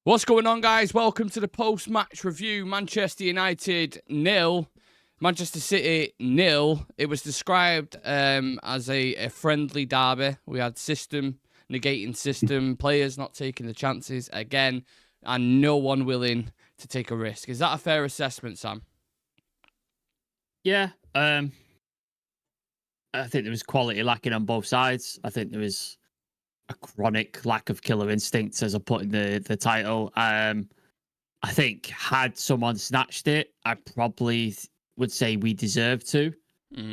What's going on, guys? Welcome to the post-match review. Manchester United 0, Manchester City 0. It was described as a friendly derby. We had system negating system, players not taking the chances again, and no one willing to take a risk. Is that a fair assessment, Sam? Yeah. I think there was quality lacking on both sides. I think there was a chronic lack of killer instinct, as I put in the title. I think had someone snatched it, I probably would say we deserved to,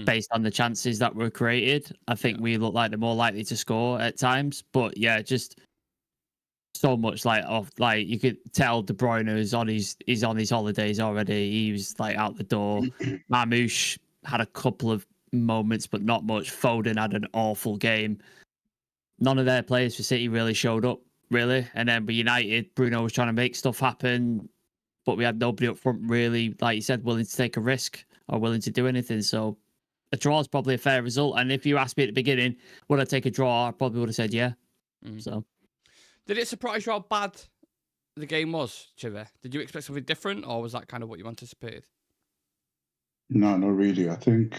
based on the chances that were created. I think we look like they're more likely to score at times. But yeah, just so much like you could tell De Bruyne is on his holidays already. He was like out the door. Marmoush had a couple of moments, but not much. Foden had an awful game. None of their players for City really showed up, really. And then with United, Bruno was trying to make stuff happen, but we had nobody up front really, like you said, willing to take a risk or willing to do anything. So a draw is probably a fair result. And if you asked me at the beginning, would I take a draw? I probably would have said yeah. So, did it surprise you how bad the game was, Civir? Did you expect something different, or was that kind of what you anticipated? No, not really. I think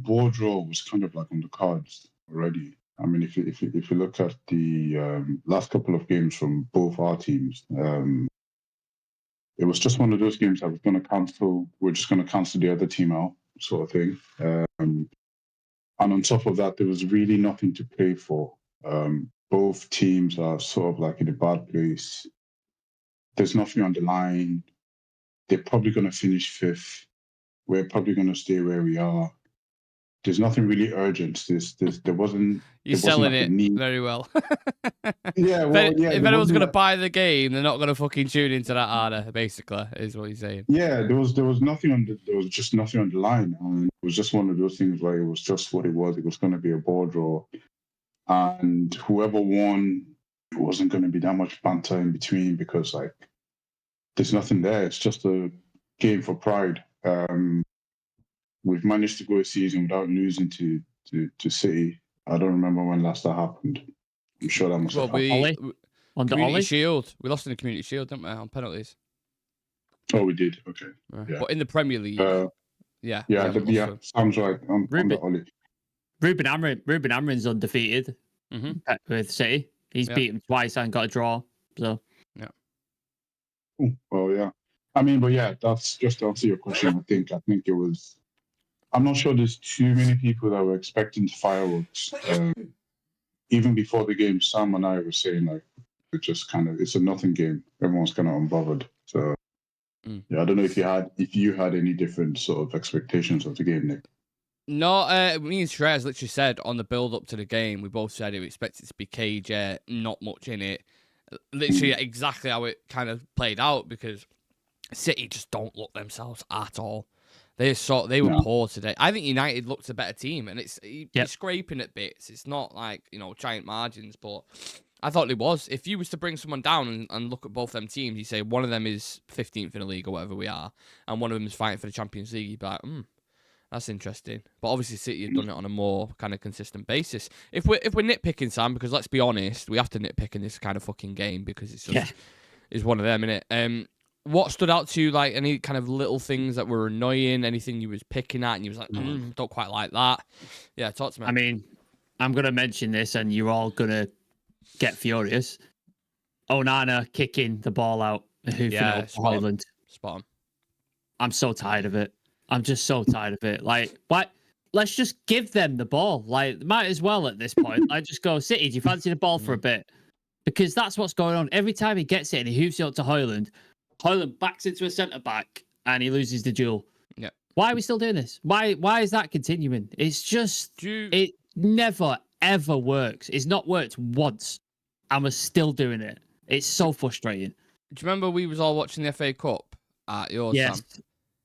ball draw was kind of like on the cards already. I mean, if you look at the last couple of games from both our teams, it was just one of those games that we're just going to cancel the other team out, sort of thing. And on top of that, there was really nothing to play for. Both teams are sort of like in a bad place. There's nothing on the line. They're probably going to finish fifth. We're probably going to stay where we are. There's nothing really urgent. There wasn't. You're selling it very well. Yeah, well, if anyone's going to buy the game, they're not going to fucking tune into that harder. Basically, is what you're saying. Yeah, there was nothing there was just nothing on the line, and it was just one of those things where it was just what it was. It was going to be a ball draw, and whoever won, it wasn't going to be that much banter in between because like there's nothing there. It's just a game for pride. We've managed to go a season without losing to City. I don't remember when last that happened. I'm sure that must have happened. Community Shield. We lost in the Community Shield, didn't we, on penalties? Oh, we did. Okay. Yeah. But in the Premier League, yeah, sounds right. On the Ollie. Ruben Amorim's undefeated with City. He's beaten twice and got a draw. So yeah. Well, yeah. I mean, but yeah, that's just to answer your question. I think it was. I'm not sure there's too many people that were expecting fireworks. Even before the game, Sam and I were saying like, it's a nothing game. Everyone's kind of unbothered. So yeah, I don't know if you had any different sort of expectations of the game, Nick. No, me and Shrez literally said on the build up to the game, we both said we expected it to be cage, not much in it. Literally exactly how it kind of played out because City just don't look themselves at all. They were poor today. I think United looked a better team, and it's scraping at bits. It's not like giant margins, but I thought it was. If you was to bring someone down and look at both them teams, you say one of them is 15th in the league or whatever we are, and one of them is fighting for the Champions League. You'd be like, that's interesting. But obviously, City have done it on a more kind of consistent basis. If we're nitpicking, Sam, because let's be honest, we have to nitpick in this kind of fucking game because it's just it's one of them, innit? What stood out to you, like any kind of little things that were annoying, anything you was picking at and you was like, don't quite like that? Yeah, talk to me. I mean, I'm going to mention this and you're all going to get furious. Onana kicking the ball out. Spot on. I'm so tired of it. I'm just so tired of it. Like, why? Let's just give them the ball. Like, might as well at this point. Like, just go, City, do you fancy the ball for a bit? Because that's what's going on. Every time he gets it and he hoofs it up to Højlund backs into a centre-back and he loses the duel. Yeah. Why are we still doing this? Why is that continuing? It's just, it never, ever works. It's not worked once and we're still doing it. It's so frustrating. Do you remember we was all watching the FA Cup at yours, yes. Sam?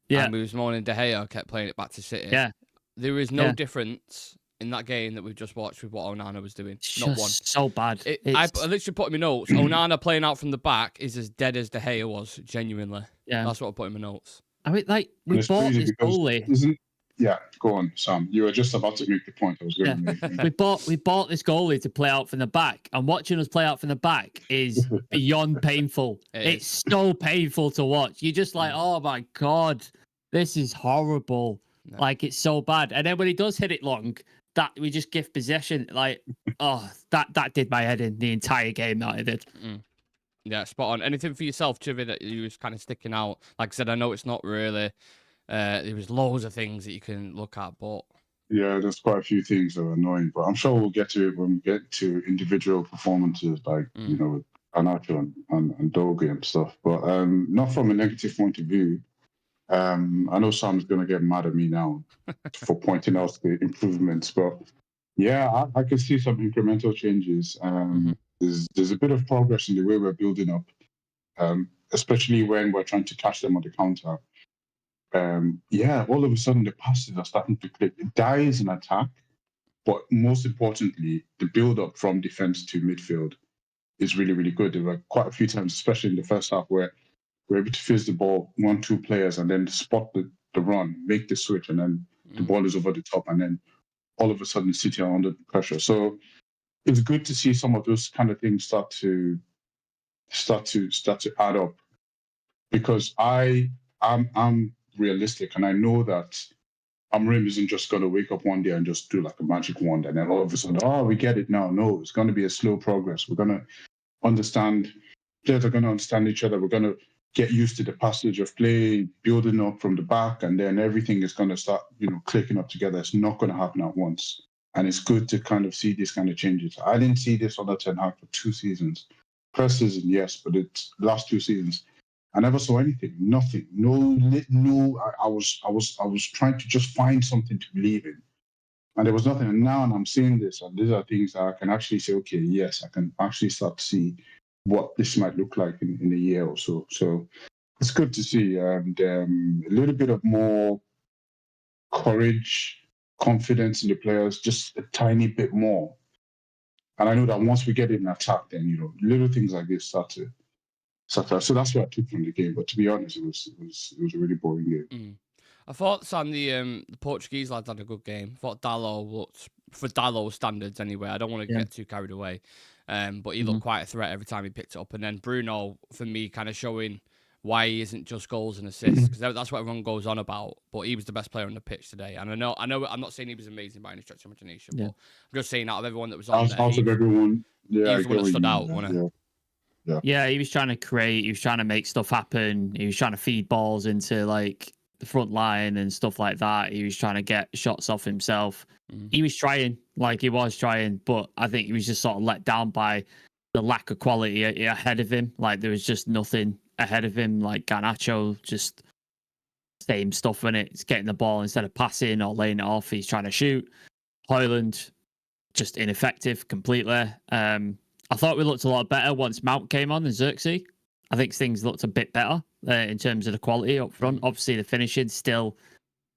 Yeah. And we was mourning De Gea kept playing it back to City. Yeah. There is no difference in that game that we've just watched with what Onana was doing. It's not just one. So bad. I literally put in my notes. Onana playing out from the back is as dead as De Gea was. Genuinely. Yeah. That's what I put in my notes. I mean, like we bought this goalie. Yeah, go on, Sam. You were just about to make the point I was going to make. We bought this goalie to play out from the back, and watching us play out from the back is beyond painful. It's so painful to watch. You're just like, oh my God, this is horrible. No. Like, it's so bad. And then when he does hit it long, that we just give possession. Like, oh, that did my head in the entire game, that it did. Yeah, spot on. Anything for yourself, Civir, that you was kind of sticking out? Like I said, I know it's not really... there was loads of things that you can look at, but... Yeah, there's quite a few things that are annoying, but I'm sure we'll get to it when we get to individual performances, like, you know, with Anacho and Doge and stuff. But not from a negative point of view. I know Sam's going to get mad at me now for pointing out the improvements, but yeah, I can see some incremental changes. There's a bit of progress in the way we're building up, especially when we're trying to catch them on the counter. All of a sudden the passes are starting to click. It dies in attack, but most importantly, the build-up from defense to midfield is really, really good. There were quite a few times, especially in the first half, where we're able to fizz the ball, 1-2 players, and then spot the run, make the switch, and then the ball is over the top, and then all of a sudden City are under pressure. So it's good to see some of those kind of things start to add up, because I'm realistic, and I know that Amrim isn't just going to wake up one day and just do like a magic wand, and then all of a sudden, we get it now. No, it's going to be a slow progress. We're going to understand, players are going to understand each other. We're going to get used to the passage of play, building up from the back, and then everything is going to start, clicking up together. It's not going to happen at once. And it's good to kind of see these kind of changes. I didn't see this under Ten Hag for 2 seasons. First season, yes, but it's last 2 seasons. I never saw anything, nothing, no. I was trying to just find something to believe in, and there was nothing. And now I'm seeing this, and these are things that I can actually say, okay, yes, I can actually start to see what this might look like in a year or so. So it's good to see, and a little bit of more courage, confidence in the players, just a tiny bit more. And I know that once we get in attack, then little things like this start to. So that's what I took from the game. But to be honest, it was a really boring game. I thought, Sam, the Portuguese lads had a good game. I thought Dalot looked, for Dalot standards anyway, I don't want to get too carried away, but he looked quite a threat every time he picked it up. And then Bruno, for me, kind of showing why he isn't just goals and assists, because that's what everyone goes on about. But he was the best player on the pitch today. And I know, I'm not saying he was amazing by any stretch of imagination, but I'm just saying out of everyone that was on there, out of everyone, he was the one that stood out, wasn't it? Yeah, he was trying to create, he was trying to make stuff happen, he was trying to feed balls into like the front line and stuff like that. He was trying to get shots off himself. He was trying, but I think he was just sort of let down by the lack of quality ahead of him. Like there was just nothing ahead of him. Like Garnacho, just same stuff in it. It's getting the ball instead of passing or laying it off. He's trying to shoot. Højlund, just ineffective completely. I thought we looked a lot better once Mount came on and Xerxes. I think things looked a bit better in terms of the quality up front. Obviously, the finishing still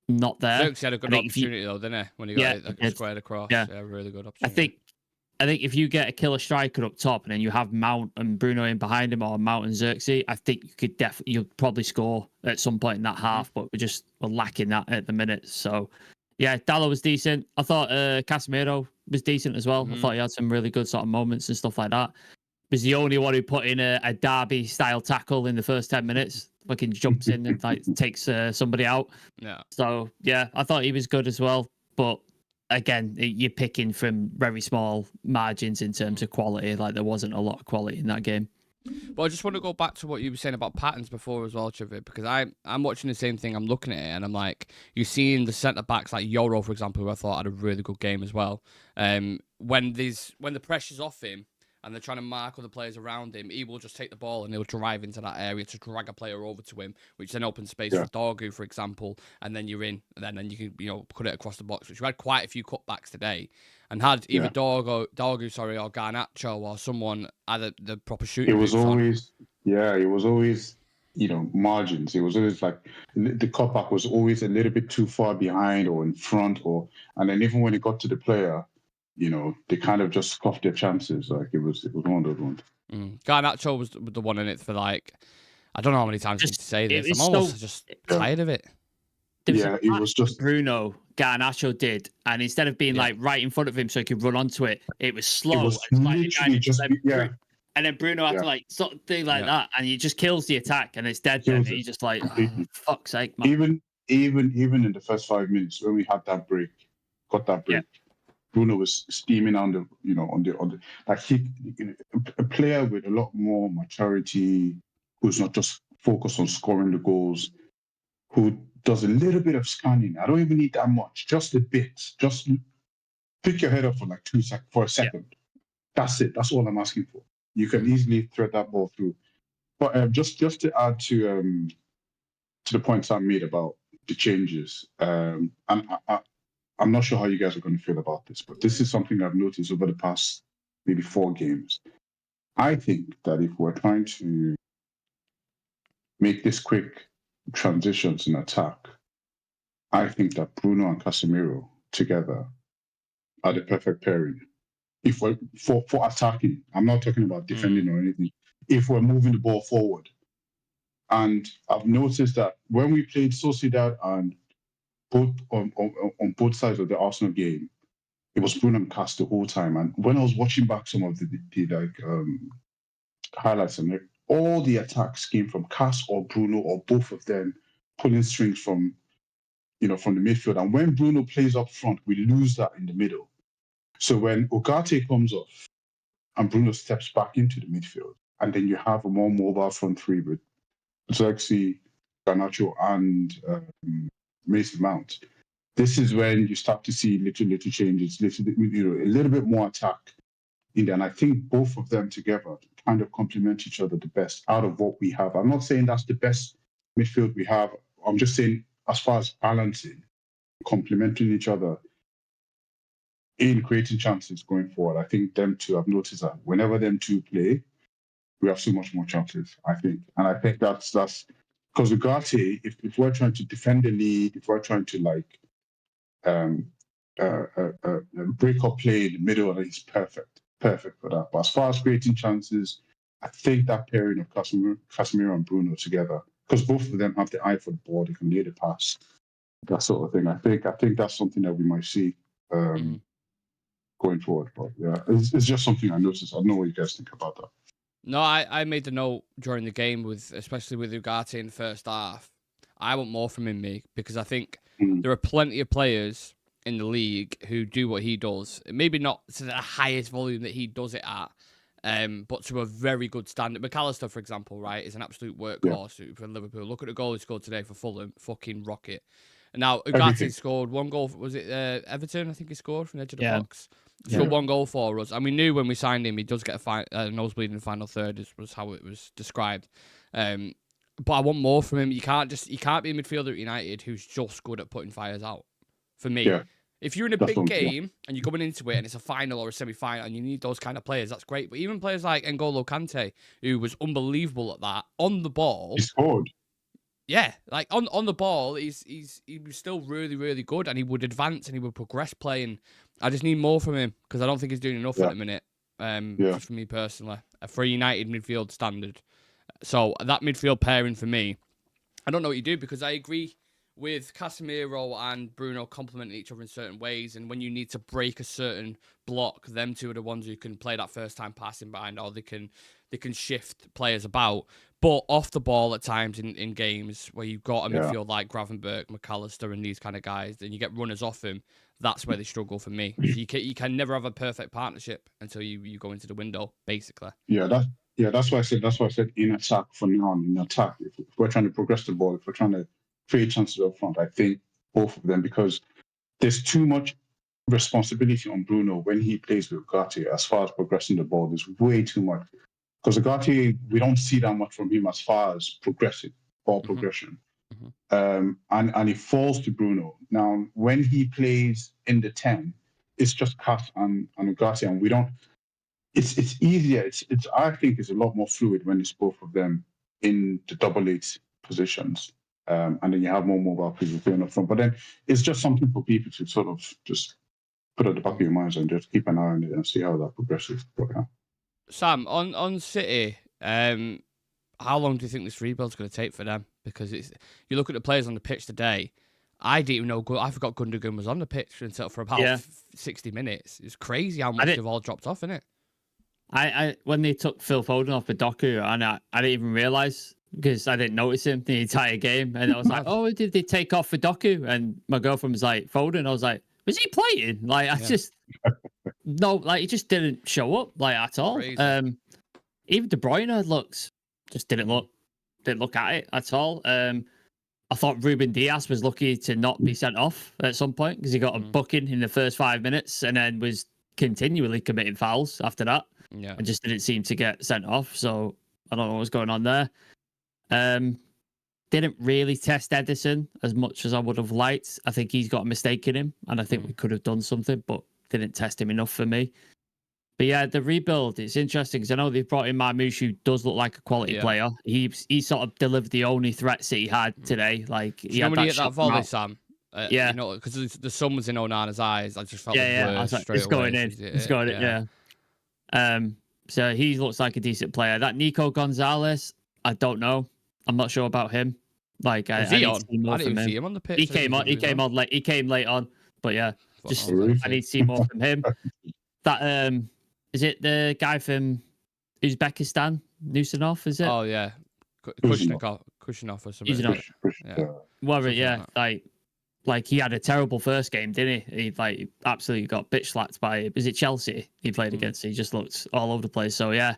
not there. Xerxes had a good opportunity though, didn't he? When he got it squared across. Yeah, really good opportunity. I think if you get a killer striker up top and then you have Mount and Bruno in behind him, or Mount and Xerxes, I think you'll probably score at some point in that half. But we're lacking that at the minute. So yeah, Dalot was decent. I thought Casemiro was decent as well. I thought he had some really good sort of moments and stuff like that. Was the only one who put in a Derby style tackle in the first 10 minutes. Fucking jumps in and like takes somebody out. Yeah. So yeah, I thought he was good as well. But again, you're picking from very small margins in terms of quality. Like there wasn't a lot of quality in that game. Well, I just want to go back to what you were saying about patterns before as well, Civir, because I'm watching the same thing. I'm looking at it and I'm like, you're seeing the centre backs like Yoro, for example, who I thought had a really good game as well. When the pressure's off him and they're trying to mark other players around him, he will just take the ball and he'll drive into that area to drag a player over to him, which then opens space for Dorgu, for example, and then you're in, and then you can put it across the box, which we had quite a few cutbacks today. And had either Dorgu, or Garnacho or someone had the proper shooting. It was always margins. It was always like the cutback was always a little bit too far behind or in front, and then even when it got to the player, they kind of just scoffed their chances. Like it was one of those ones. Garnacho was the one in it for like, I don't know how many times I need to say this. I'm almost just tired of it. There was Yeah, a it pass was just Bruno Garnacho did, and instead of being like right in front of him so he could run onto it, it was slow. it was And slightly literally behind him, just and then Bruno had yeah, to like sort of thing like that, and he just kills the attack, and it's dead. Then kills and it he's just like, oh, completely. fuck's sake, man. Even in the first 5 minutes when we had that break, got that break, Bruno was steaming on the like a player with a lot more maturity, who's not just focused on scoring the goals, who does a little bit of scanning. I don't even need that much, just a bit. Just pick your head up for like 2 seconds, for a second. That's it. That's all I'm asking for. You can easily thread that ball through. But just to add to the points I made about the changes, and I'm not sure how you guys are going to feel about this, but this is something I've noticed over the past maybe 4 games. I think that if we're trying to make this quick transitions in attack, I think that Bruno and Casemiro together are the perfect pairing. If we're for attacking, I'm not talking about defending or anything. If we're moving the ball forward, and I've noticed that when we played Sociedad and both on both sides of the Arsenal game, it was Bruno and Cas the whole time. And when I was watching back some of the highlights, and all the attacks came from Cas or Bruno or both of them pulling strings from the midfield. And when Bruno plays up front, we lose that in the middle. So when Ugarte comes off and Bruno steps back into the midfield, and then you have a more mobile front three with Xerxes, Garnacho, and Mason Mount. This is when you start to see little changes, a little bit more attack in there. And I think both of them together kind of complement each other the best out of what we have. I'm not saying that's the best midfield we have. I'm just saying as far as balancing, complementing each other in creating chances going forward. I think them two, I've noticed that whenever them two play, we have so much more chances, I think. And I think that's because Ugarte, if we're trying to defend the lead, if we're trying to break up play in the middle, he's perfect for that. But as far as creating chances, I think that pairing of Casemiro and Bruno together, because both of them have the eye for the ball, they can lay the pass, that sort of thing. I think that's something that we might see going forward. But yeah, it's just something I noticed. I don't know what you guys think about that. No, I made the note during the game, especially with Ugarte in the first half. I want more from him, because I think there are plenty of players in the league who do what he does. Maybe not to the highest volume that he does it at, but to a very good standard. McAllister, for example, right, is an absolute workhorse for Liverpool. Look at the goal he scored today for Fulham. Fucking rocket. And now Ugarte scored one goal. Was it Everton? I think he scored from the edge of the box. He scored one goal for us. And we knew when we signed him, he does get a nosebleed in the final third, was how it was described. But I want more from him. You can't be a midfielder at United who's just good at putting fires out. For me, if you're in a big game and you're going into it and it's a final or a semi-final and you need those kind of players, that's great. But even players like N'Golo Kante, who was unbelievable at that on the ball, he scored. Yeah, like on the ball, he was still really, really good, and he would advance and he would progress playing. I just need more from him because I don't think he's doing enough at the minute. Just for me personally, for a United midfield standard. So that midfield pairing for me, I don't know what you do because I agree with Casemiro and Bruno complementing each other in certain ways, and when you need to break a certain block, them two are the ones who can play that first time passing behind, or they can shift players about. But off the ball at times in games where you've got a midfield like Gravenberch, McAllister, and these kind of guys, and you get runners off him, that's where they struggle for me. So you can never have a perfect partnership until you go into the window, basically. That's why I said in attack for now. In attack, if we're trying to progress the ball, if we're trying to create chances up front, I think both of them, because there's too much responsibility on Bruno when he plays with Ugarte as far as progressing the ball. There's way too much. Because Ugarte, we don't see that much from him as far as progression. And it falls to Bruno. Now, when he plays in the 10, it's just Cas and Ugarte, and we don't. It's easier. I think it's a lot more fluid when it's both of them in the 8 positions, and then you have more mobile people playing up front. But then it's just something for people to sort of just put at the back of your minds and just keep an eye on it and see how that progresses. Sam, on City, how long do you think this rebuild's going to take for them? Because you look at the players on the pitch today, I didn't even know. I forgot Gundogan was on the pitch until for about 60 minutes. It's crazy how much they've all dropped off, isn't it? I when they took Phil Foden off for Doku, and I didn't even realise because I didn't notice him the entire game, and I was like, oh, did they take off for Doku? And my girlfriend was like, Foden. I was like, was he playing? Like, I just no, like he just didn't show up like at all. Crazy. Even De Bruyne just didn't look at it at all. I thought Ruben Dias was lucky to not be sent off at some point because he got a booking in the first 5 minutes and then was continually committing fouls after that. Yeah, and just didn't seem to get sent off. So I don't know what was going on there. Didn't really test Edison as much as I would have liked. I think he's got a mistake in him, and I think we could have done something, but didn't test him enough for me. But yeah, the rebuild, it's interesting because I know they've brought in Marmoush, who does look like a quality player. He sort of delivered the only threats that he had today. Like he had that volley, Sam. Yeah, you know, because the sun was in Onana's eyes. I just felt I was like, it's going in. It's going in. Yeah. So he looks like a decent player. That Nico Gonzalez, I don't know. I'm not sure about him. Like, I didn't see him on the pitch. He came on late. He came late on. But yeah, just I need to see more from him. That is it the guy from Uzbekistan, Nusanov, is it? Oh yeah, Kushnov or something. Well, yeah, like he had a terrible first game, didn't he? He absolutely got bitch slapped by. Is it Chelsea he played against? He just looked all over the place. So yeah,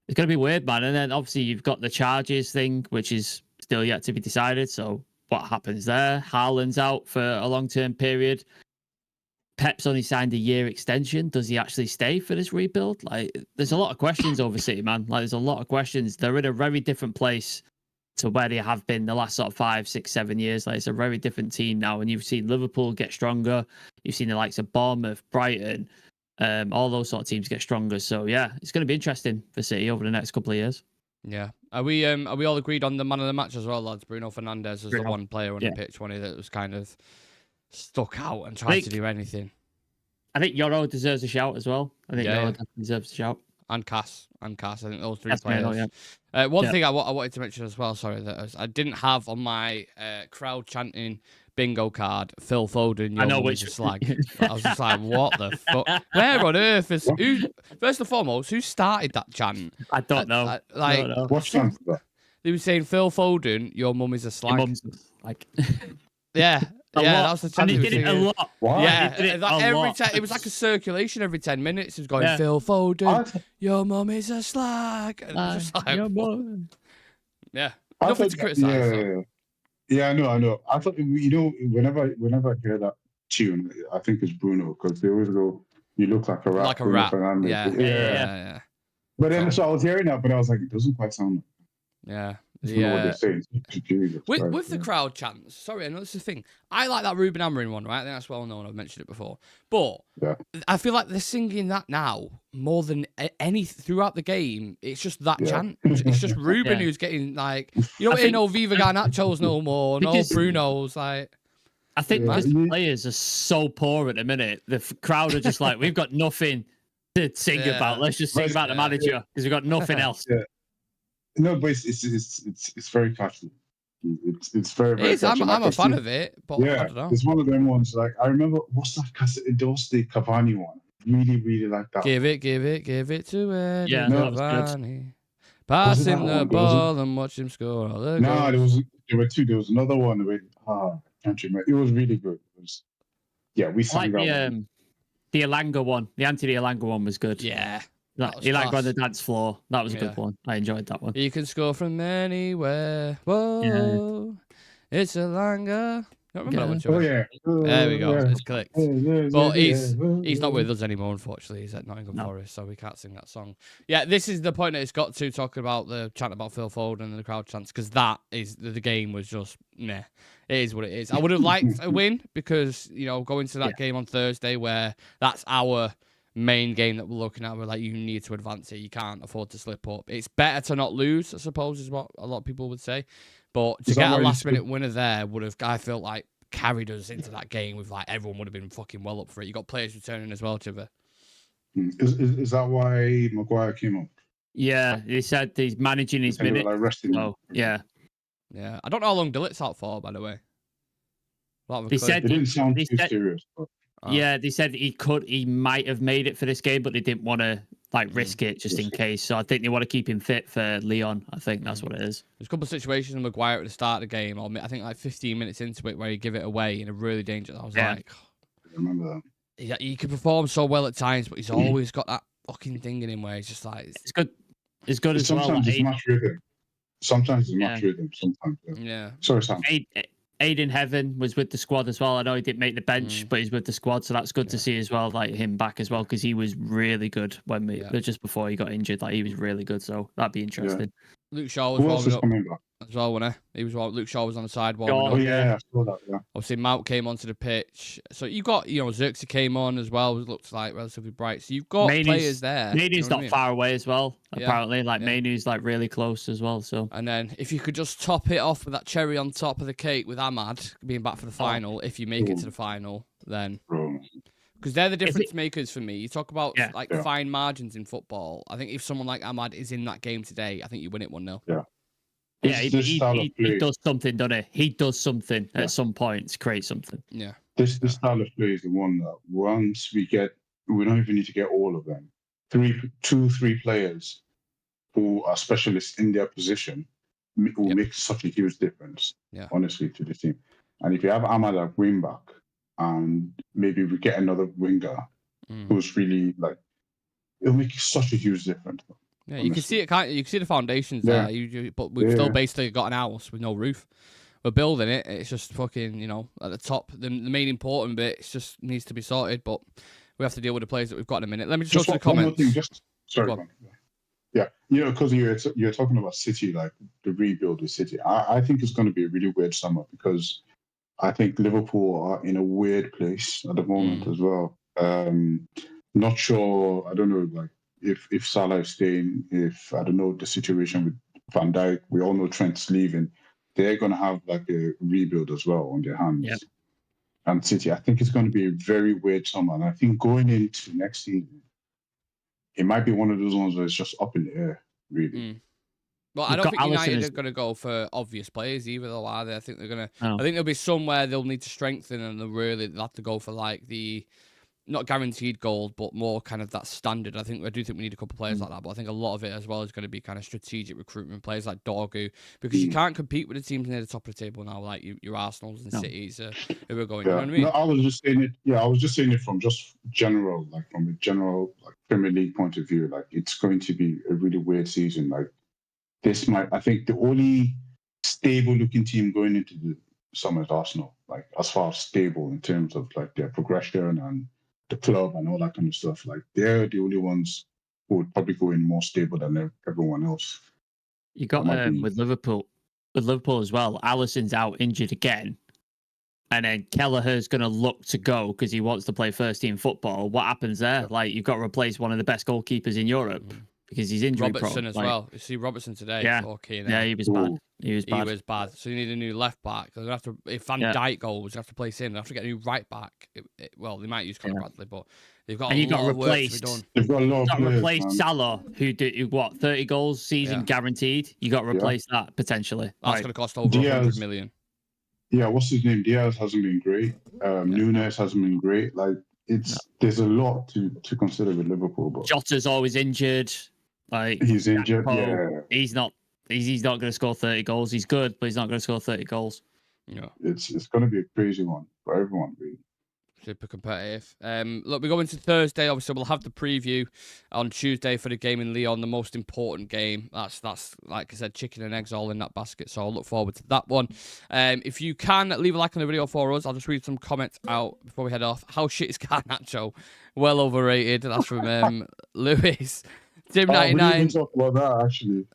it's gonna be weird, man. And then obviously you've got the charges thing, which is still yet to be decided. So what happens there? Haaland's out for a long-term period. Pep's only signed a year extension. Does he actually stay for this rebuild? Like, there's a lot of questions over City, man. Like, there's a lot of questions. They're in a very different place to where they have been the last sort of 5, 6, 7 years. Like, it's a very different team now. And you've seen Liverpool get stronger. You've seen the likes of Bournemouth, Brighton, all those sort of teams get stronger. So yeah, it's going to be interesting for City over the next couple of years. Yeah. Are we all agreed on the man of the match as well, lads? Bruno Fernandes was the one player on the pitch, one that was kind of stuck out and tried to do anything. I think Yoro deserves a shout as well. I think Yoro deserves a shout. And Cass. I think those three players. One thing I wanted to mention as well, sorry, that I didn't have on my crowd chanting bingo card, Phil Foden, your mum is a slag. I was just like, what the fuck? Where on earth is... First and foremost, who started that chant? I don't know. I don't know. What chant? They were saying, Phil Foden, your mum is a slag. Your mum's like... Yeah. That was the chant. And he did it a lot. Why? Yeah, every time it was like a circulation every 10 minutes. It was going, Phil Foden, your mum is a slag. And just like, your mum. Yeah, nothing to criticize. Yeah, I know. I thought, whenever I hear that tune, I think it's Bruno because they always go, "You look like a rap." Like a rap. Yeah. But then so I was hearing that, but I was like, it doesn't quite sound. Yeah. What they're saying. With the crowd chants, sorry, I know this is the thing. I like that Ruben Amorim one, right? I think that's well known. I've mentioned it before. But I feel like they're singing that now more than any throughout the game. It's just that chant. It's just Ruben who's getting like, ain't no Viva Garnachos no more, no Brunos. Like, I think the players are so poor at the minute. The crowd are just like, we've got nothing to sing about. Let's just sing about the manager because we've got nothing else. No, but it's very catchy. It's very, very catchy. I'm a fan of it, but I don't know. It's one of them ones. Like I remember, what's that cassette? It was the Cavani one. Really, really like that. Give it to Eddie Cavani. Pass him the ball and watch him score. There were two. There was another one with can't remember. It was really good. We sang that one. The Elanga one. The Anthony Elanga one was good. Yeah. He like on the dance floor. That was a good one. I enjoyed that one. You can score from anywhere. Whoa, it's Elanga. I don't remember that one. There we go. It's clicked. But he's not with us anymore, unfortunately. He's at Nottingham Forest, so we can't sing that song. Yeah, this is the point that it's got to, talking about the chant about Phil Foden and the crowd chants, because that is the game was just meh. It is what it is. I would have liked a win because going to that game on Thursday where that's our main game that we're looking at, we're like, you need to advance it. You can't afford to slip up. It's better to not lose, I suppose, is what a lot of people would say. But to get a last-minute winner there would have, I felt like, carried us into that game with like everyone would have been fucking well up for it. You got players returning as well, Chiver. Is that why Maguire came up? Yeah, he said he's managing his minutes. Like resting. Yeah. I don't know how long Delit's out for, by the way. They said It didn't sound they too said, serious. But yeah, they said he might have made it for this game, but they didn't want to risk it just in case. So I think they want to keep him fit for Leon. I think that's what it is. There's a couple of situations in Maguire at the start of the game, or I think like 15 minutes into it, where he give it away in a really dangerous. I was like, I remember that. yeah, he can perform so well at times, but he's always got that fucking thing in him where he's just like, It's good. It's good as well. Sometimes it's match rhythm. Sometimes it's match rhythm. Sometimes. yeah. Sorry, Sam. Aiden Heaven was with the squad as well. I know he didn't make the bench, but he's with the squad, so that's good to see as well. Like him back as well, because he was really good when just before he got injured. Like he was really good, so that'd be interesting. Luke Shaw was warming up coming back as well, wasn't he? Luke Shaw was on the side Oh, warming up. I saw that. Yeah. Obviously, Mount came onto the pitch, so you've got Xerxes came on as well. It looks like relatively bright. So you've got players there. Mainu's not far away as well. Apparently, Mainu's like really close as well. So and then if you could just top it off with that cherry on top of the cake with Ahmad being back for the final, if you make it to the final, then because they're the difference makers for me. You talk about fine margins in football. I think if someone like Ahmad is in that game today, I think you win it 1-0. Yeah. Yeah, he does something, doesn't he? He does something at some point to create something. Yeah. This style of play is the one that once we don't even need to get all of them. 3 players who are specialists in their position will make such a huge difference, honestly, to the team. And if you have Ahmad at wing back, and maybe we get another winger who's really it'll make such a huge difference. Yeah, you can see it. You can see the foundations there. But we've still basically got an house with no roof. We're building it. It's just fucking, at the top. The main important bit just needs to be sorted. But we have to deal with the players that we've got in a minute. Let me just go to the comments. One more thing, sorry. Yeah, because you're talking about City, like the rebuild with City. I think it's going to be a really weird summer because I think Liverpool are in a weird place at the moment as well. Not sure. I don't know, if Salah is staying, if I don't know the situation with Van Dijk, we all know Trent's leaving. They're going to have a rebuild as well on their hands. Yep. And City, I think it's going to be a very weird summer. And I think going into next season, it might be one of those ones where it's just up in the air, really. Well, I don't think United are going to go for obvious players either, though, are they? I think they're going to. I think there'll be somewhere they'll need to strengthen, and they'll have to go for the. Not guaranteed gold, but more kind of that standard. I do think we need a couple of players like that, but I think a lot of it as well is going to be kind of strategic recruitment, players like Dorgu, because you can't compete with the teams near the top of the table now, like your Arsenals and Cities who are going. You know what I mean? No, I was just saying it. Yeah, I was just saying it from just general, from a general Premier League point of view. It's going to be a really weird season. I think the only stable-looking team going into the summer is Arsenal. As far as stable in terms of their progression and the club and all that kind of stuff. They're the only ones who would probably go in more stable than everyone else. You got with Liverpool as well. Alisson's out injured again, and then Kelleher's going to look to go because he wants to play first team football. What happens there? You've got to replace one of the best goalkeepers in Europe because he's injury prone. Robertson as well. You see Robertson today. Yeah, he was bad. He was bad. So you need a new left back. If Van Dijk goes, you have to place him. They have to get a new right back. Well, they might use Conor Bradley, but they've got a lot of work to be done. They've got a lot of players, replace Salah, who did 30 goals season guaranteed. You got to replace that potentially. That's going to cost over 100 million. Yeah, what's his name? Diaz hasn't been great. Nunes hasn't been great. There's a lot to consider with Liverpool. But Jota's always injured. He's injured. He's not going to score 30 goals. He's good, but he's not going to score 30 goals. Yeah, it's going to be a crazy one for everyone, really. Super competitive. Look, we go into Thursday. Obviously, we'll have the preview on Tuesday for the game in Lyon, the most important game. That's like I said, chicken and eggs all in that basket. So I'll look forward to that one. If you can, leave a like on the video for us. I'll just read some comments out before we head off. How shit is Garnacho? Well overrated. That's from Lewis. Tim99. We didn't talk about that, actually.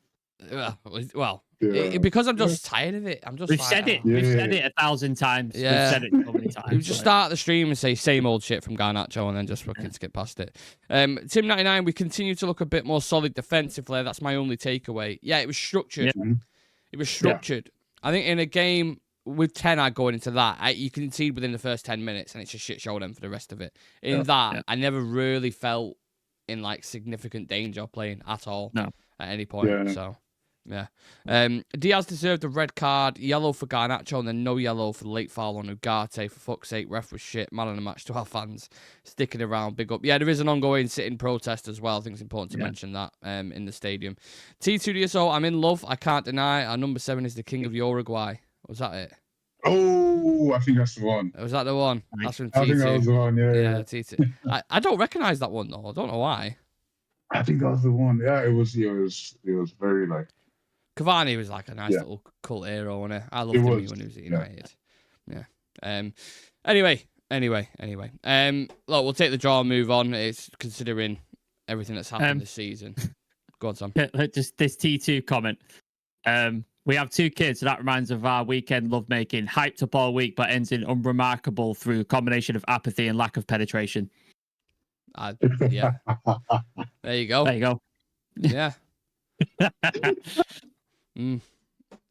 Well, because I'm just tired of it. We've said it 1,000 times. Yeah. We've said it so many times. You just start the stream and say same old shit from Garnacho and then just fucking skip past it. Tim99, we continue to look a bit more solid defensively. That's my only takeaway. Yeah, it was structured. Yeah. It was structured. Yeah. I think in a game with 10 going into that, you can concede within the first 10 minutes and it's just shit show them for the rest of it. I never really felt in significant danger playing at all at any point. Yeah. So Yeah. Diaz deserved a red card, yellow for Garnacho, and then no yellow for the late foul on Ugarte. For fuck's sake, ref was shit. Man of the match to our fans. Sticking around, big up. Yeah, there is an ongoing sitting protest as well. I think it's important to mention that in the stadium. T2DSO, I'm in love. I can't deny. Our number 7 is the king of Uruguay. Was that it? Oh, I think that's the one. Was that the one? That's from T2. I think that was the one, yeah. T2. I don't recognise that one, though. I don't know why. I think that was the one. Yeah, it was very like... Cavani was like a nice little cult hero, wasn't he? I loved him when he was at United. Yeah. Anyway. Look, we'll take the draw and move on. It's considering everything that's happened this season. Go on, Sam. Just this T2 comment. We have 2 kids, so that reminds of our weekend lovemaking. Hyped up all week, but ends in unremarkable through a combination of apathy and lack of penetration. Yeah. There you go. Yeah. I think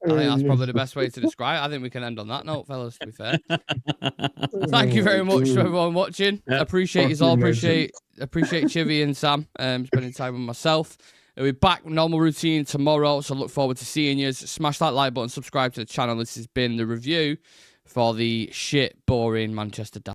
that's probably the best way to describe it. I think we can end on that note, fellas, to be fair. Thank you very much to everyone watching. Appreciate you all. Appreciate Civir and Sam spending time with myself. We'll be back with normal routine tomorrow, so look forward to seeing you. Smash that like button, subscribe to the channel. This has been the review for the shit, boring Manchester derby.